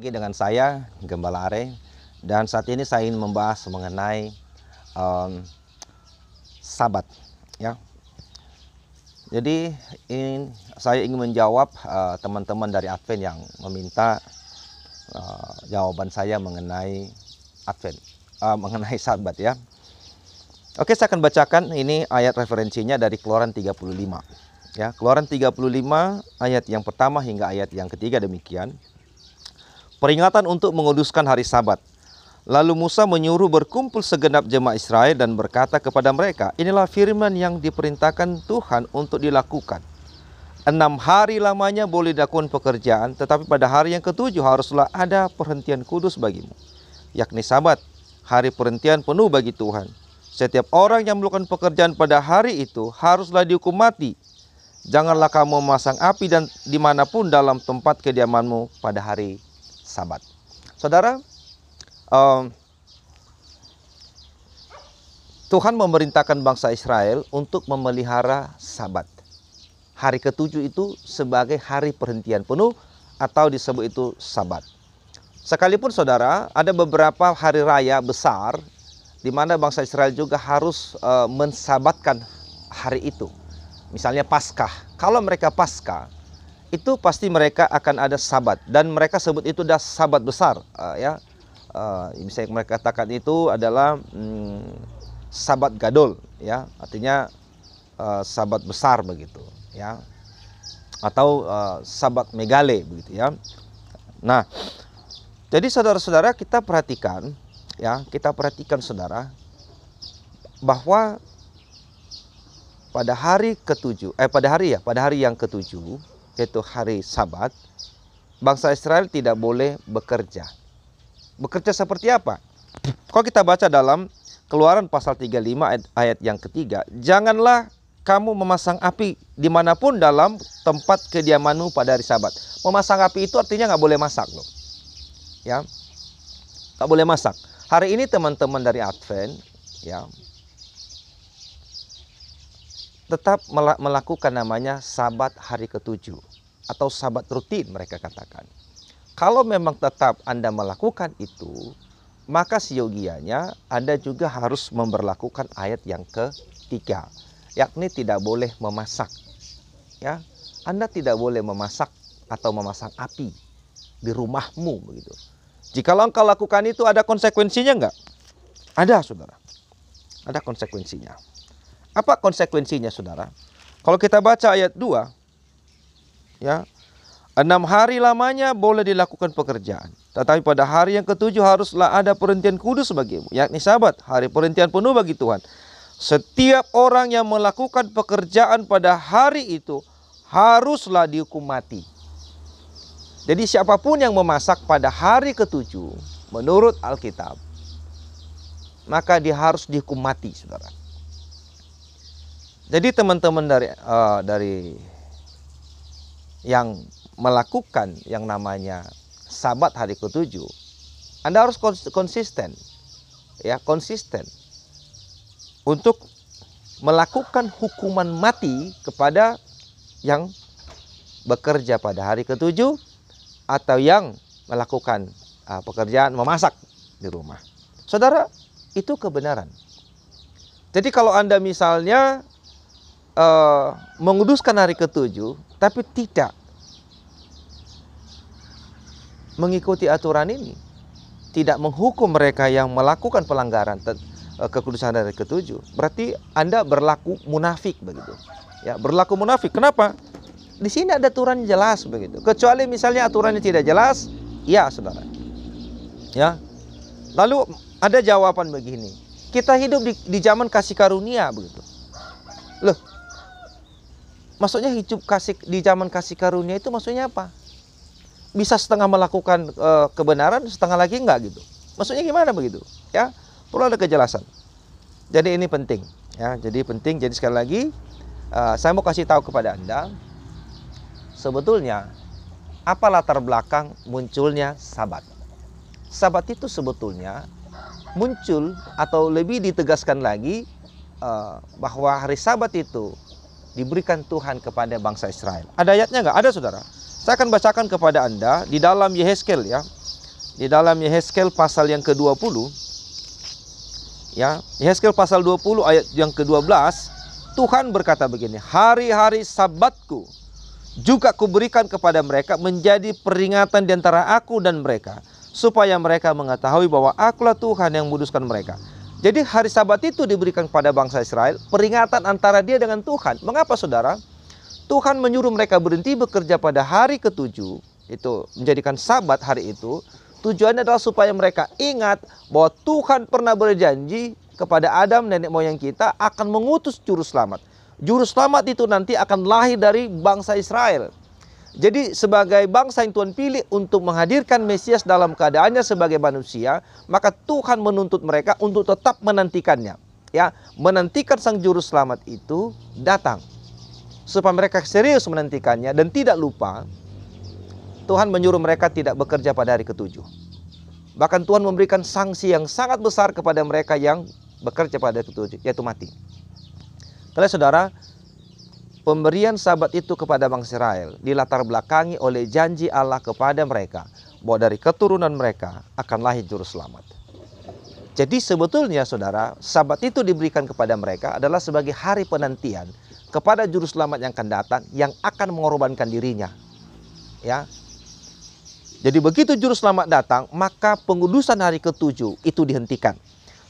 Lagi dengan saya Gembala Are, dan saat ini saya ingin membahas mengenai Sabat, ya. Jadi saya ingin menjawab teman-teman dari Advent yang meminta jawaban saya mengenai Advent, mengenai Sabat, ya. Oke, saya akan bacakan ini ayat referensinya dari Keluaran 35, ya. Keluaran 35 ayat yang pertama hingga ayat yang ketiga demikian. Peringatan untuk menguduskan hari Sabat. Lalu Musa menyuruh berkumpul segenap jemaat Israel dan berkata kepada mereka, inilah firman yang diperintahkan Tuhan untuk dilakukan. 6 hari lamanya boleh dilakukan pekerjaan, tetapi pada hari yang ketujuh haruslah ada perhentian kudus bagimu, yakni Sabat, hari perhentian penuh bagi Tuhan. Setiap orang yang melakukan pekerjaan pada hari itu haruslah dihukum mati. Janganlah kamu memasang api dan dimanapun dalam tempat kediamanmu pada hari Sabat. Saudara, Tuhan memerintahkan bangsa Israel untuk memelihara Sabat. Hari ketujuh itu sebagai hari perhentian penuh atau disebut itu Sabat. Sekalipun saudara, ada beberapa hari raya besar di mana bangsa Israel juga harus mensabatkan hari itu. Misalnya Paskah. Kalau mereka Paskah, itu pasti mereka akan ada Sabat, dan mereka sebut itu adalah Sabat besar, ya. Bisa mereka katakan itu adalah Sabat Gadol, ya, artinya Sabat besar begitu, ya, atau Sabat Megale begitu, ya. Nah, jadi saudara-saudara, kita perhatikan, ya, saudara, bahwa pada hari ketujuh, pada hari yang ketujuh, yaitu hari Sabat, bangsa Israel tidak boleh bekerja. Bekerja seperti apa? Kalau kita baca dalam Keluaran pasal 35 ayat yang ketiga, janganlah kamu memasang api dimanapun dalam tempat kediamanmu pada hari Sabat. Memasang api itu artinya nggak boleh masak, loh, ya, nggak boleh masak. Hari ini teman-teman dari Advent, ya, tetap melakukan namanya Sabat hari ketujuh atau Sabat rutin mereka katakan. Kalau memang tetap Anda melakukan itu, maka siogianya Anda juga harus memberlakukan ayat yang ketiga, yakni tidak boleh memasak, ya. Anda tidak boleh memasak atau memasang api di rumahmu begitu. Jikalau engkau lakukan itu, ada konsekuensinya enggak? Ada, saudara. Ada konsekuensinya. Apa konsekuensinya, saudara? Kalau kita baca ayat 2, ya, 6 hari lamanya boleh dilakukan pekerjaan, tetapi pada hari yang ketujuh haruslah ada perhentian kudus bagimu, yakni Sabat, hari perhentian penuh bagi Tuhan. Setiap orang yang melakukan pekerjaan pada hari itu haruslah dihukum mati. Jadi siapapun yang memasak pada hari ketujuh menurut Alkitab, maka dia harus dihukum mati, saudara. Jadi teman-teman dari yang melakukan yang namanya Sabat hari ketujuh, Anda harus konsisten, ya, konsisten untuk melakukan hukuman mati kepada yang bekerja pada hari ketujuh atau yang melakukan pekerjaan memasak di rumah. Saudara, itu kebenaran. Jadi kalau Anda misalnya menguduskan hari ketujuh tapi tidak mengikuti aturan ini, tidak menghukum mereka yang melakukan pelanggaran kekudusan hari ketujuh, berarti Anda berlaku munafik begitu, ya, berlaku munafik. Kenapa? Di sini ada aturan jelas begitu. Kecuali misalnya aturannya tidak jelas, ya, saudara, ya. Lalu ada jawaban begini, kita hidup di zaman kasih karunia begitu. Loh, maksudnya hidup di zaman kasih karunia itu maksudnya apa? Bisa setengah melakukan kebenaran, setengah lagi enggak gitu. Maksudnya gimana begitu? Ya, perlu ada kejelasan. Jadi ini penting, ya. Jadi penting. Jadi sekali lagi saya mau kasih tahu kepada Anda, sebetulnya apa latar belakang munculnya Sabat. Sabat itu sebetulnya muncul, atau lebih ditegaskan lagi, bahwa hari Sabat itu diberikan Tuhan kepada bangsa Israel. Ada ayatnya nggak? Ada, saudara. Saya akan bacakan kepada Anda di dalam Yehezkel, ya. di dalam Yehezkel pasal yang ke-20, ya, Yehezkel pasal 20 ayat yang ke-12, Tuhan berkata begini, hari-hari Sabatku juga kuberikan kepada mereka menjadi peringatan di antara aku dan mereka, supaya mereka mengetahui bahwa akulah Tuhan yang menguduskan mereka. Jadi hari Sabat itu diberikan kepada bangsa Israel, peringatan antara dia dengan Tuhan. Mengapa saudara? Tuhan menyuruh mereka berhenti bekerja pada hari ke-7, itu menjadikan Sabat hari itu. Tujuannya adalah supaya mereka ingat bahwa Tuhan pernah berjanji kepada Adam, nenek moyang kita, akan mengutus juru selamat. Juru selamat itu nanti akan lahir dari bangsa Israel. Jadi sebagai bangsa yang Tuhan pilih untuk menghadirkan Mesias dalam keadaannya sebagai manusia, maka Tuhan menuntut mereka untuk tetap menantikannya. Ya, menantikan sang juru selamat itu datang. Supaya mereka serius menantikannya dan tidak lupa, Tuhan menyuruh mereka tidak bekerja pada hari ke-7. Bahkan Tuhan memberikan sanksi yang sangat besar kepada mereka yang bekerja pada hari ke-7, yaitu mati. Karena saudara, pemberian Sabat itu kepada bangsa Israel dilatar belakangi oleh janji Allah kepada mereka bahwa dari keturunan mereka akan lahir juru selamat. Jadi sebetulnya saudara, Sabat itu diberikan kepada mereka adalah sebagai hari penantian kepada juru selamat yang akan datang, yang akan mengorbankan dirinya. Ya. Jadi begitu juru selamat datang, maka pengudusan hari ke-7 itu dihentikan.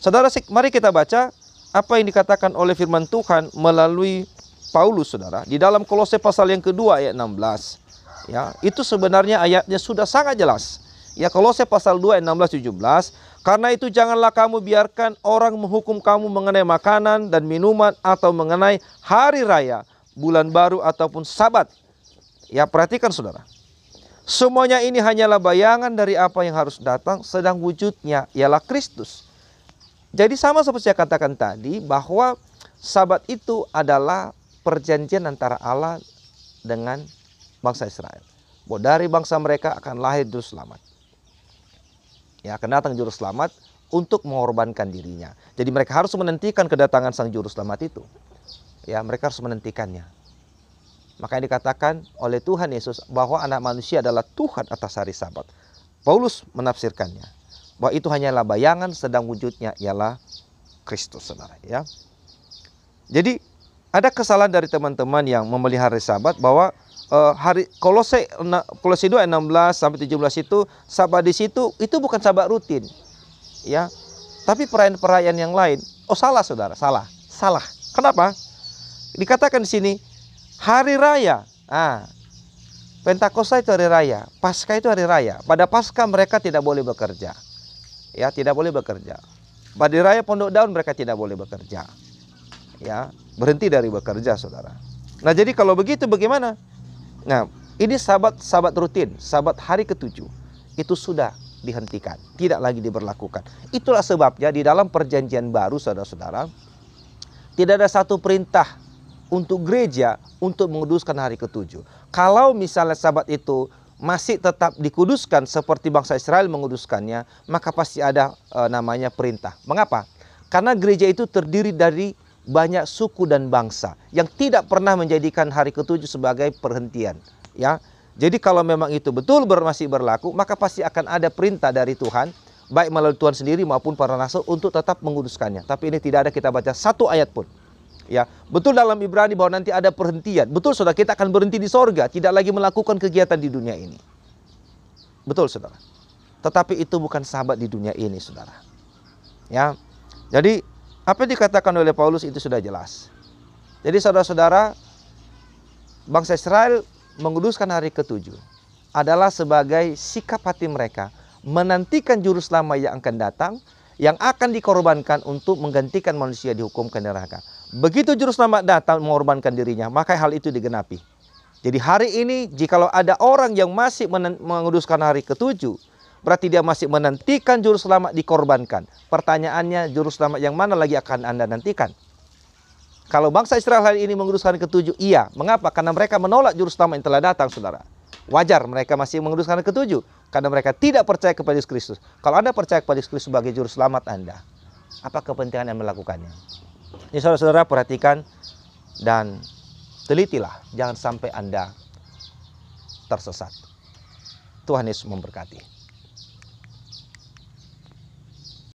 Saudara, mari kita baca apa yang dikatakan oleh firman Tuhan melalui Paulus, saudara, di dalam Kolose pasal yang kedua ayat 16. Ya, itu sebenarnya ayatnya sudah sangat jelas. Ya, Kolose pasal 2 ayat 16-17. Karena itu janganlah kamu biarkan orang menghukum kamu mengenai makanan dan minuman atau mengenai hari raya, bulan baru ataupun Sabat. Ya, perhatikan saudara. Semuanya ini hanyalah bayangan dari apa yang harus datang, sedang wujudnya ialah Kristus. Jadi sama seperti saya katakan tadi, bahwa Sabat itu adalah perjanjian antara Allah dengan bangsa Israel. Bahwa dari bangsa mereka akan lahir juru selamat. Ya, akan datang juru selamat untuk mengorbankan dirinya. Jadi mereka harus menantikan kedatangan sang juru selamat itu. Ya, mereka harus menantikannya. Makanya dikatakan oleh Tuhan Yesus bahwa anak manusia adalah Tuhan atas hari Sabat. Paulus menafsirkannya bahwa itu hanyalah bayangan, sedang wujudnya ialah Kristus, saudara. Ya. Jadi ada kesalahan dari teman-teman yang memelihara Sabat bahwa hari Kolose 2 ayat 16 sampai 17 itu Sabat di situ itu bukan Sabat rutin. Ya. Tapi perayaan-perayaan yang lain. Oh, salah saudara, salah. Kenapa? Dikatakan di sini hari raya. Pentakosta itu hari raya, Paskah itu hari raya. Pada Paskah mereka tidak boleh bekerja. Ya, tidak boleh bekerja. Pada raya Pondok Daun mereka tidak boleh bekerja. Ya, berhenti dari bekerja, saudara. Nah, jadi kalau begitu bagaimana? Nah, ini Sabat rutin, Sabat hari ke-7 itu sudah dihentikan, tidak lagi diberlakukan. Itulah sebabnya di dalam perjanjian baru, saudara-saudara, tidak ada satu perintah untuk gereja untuk menguduskan hari ke-7. Kalau misalnya Sabat itu masih tetap dikuduskan seperti bangsa Israel menguduskannya, maka pasti ada namanya perintah. Mengapa? Karena gereja itu terdiri dari banyak suku dan bangsa yang tidak pernah menjadikan hari ke-7 sebagai perhentian. Ya, jadi kalau memang itu betul masih berlaku, maka pasti akan ada perintah dari Tuhan, baik melalui Tuhan sendiri maupun para rasul untuk tetap menguduskannya. Tapi ini tidak ada kita baca satu ayat pun. Ya, betul dalam Ibrani bahwa nanti ada perhentian. Betul saudara, kita akan berhenti di sorga, tidak lagi melakukan kegiatan di dunia ini. Betul saudara. Tetapi itu bukan Sabat di dunia ini, saudara. Ya. Jadi apa yang dikatakan oleh Paulus itu sudah jelas. Jadi saudara-saudara, bangsa Israel menguduskan hari ke-7 adalah sebagai sikap hati mereka menantikan juru selamat yang akan datang, yang akan dikorbankan untuk menggantikan manusia dihukumkan neraka. Begitu juru selamat datang mengorbankan dirinya, maka hal itu digenapi. Jadi hari ini jikalau ada orang yang masih menguduskan hari ke-7, berarti dia masih menantikan juru selamat dikorbankan. Pertanyaannya, juru selamat yang mana lagi akan Anda nantikan? Kalau bangsa Israel hari ini menguduskan hari ke-7, iya. Mengapa? Karena mereka menolak juru selamat yang telah datang, saudara. Wajar mereka masih menguduskan hari ke-7 karena mereka tidak percaya kepada Yesus Kristus. Kalau Anda percaya kepada Yesus Kristus sebagai juru selamat Anda, apa kepentingan Anda melakukannya? Ini saudara-saudara, perhatikan dan telitilah, jangan sampai Anda tersesat. Tuhan Yesus memberkati.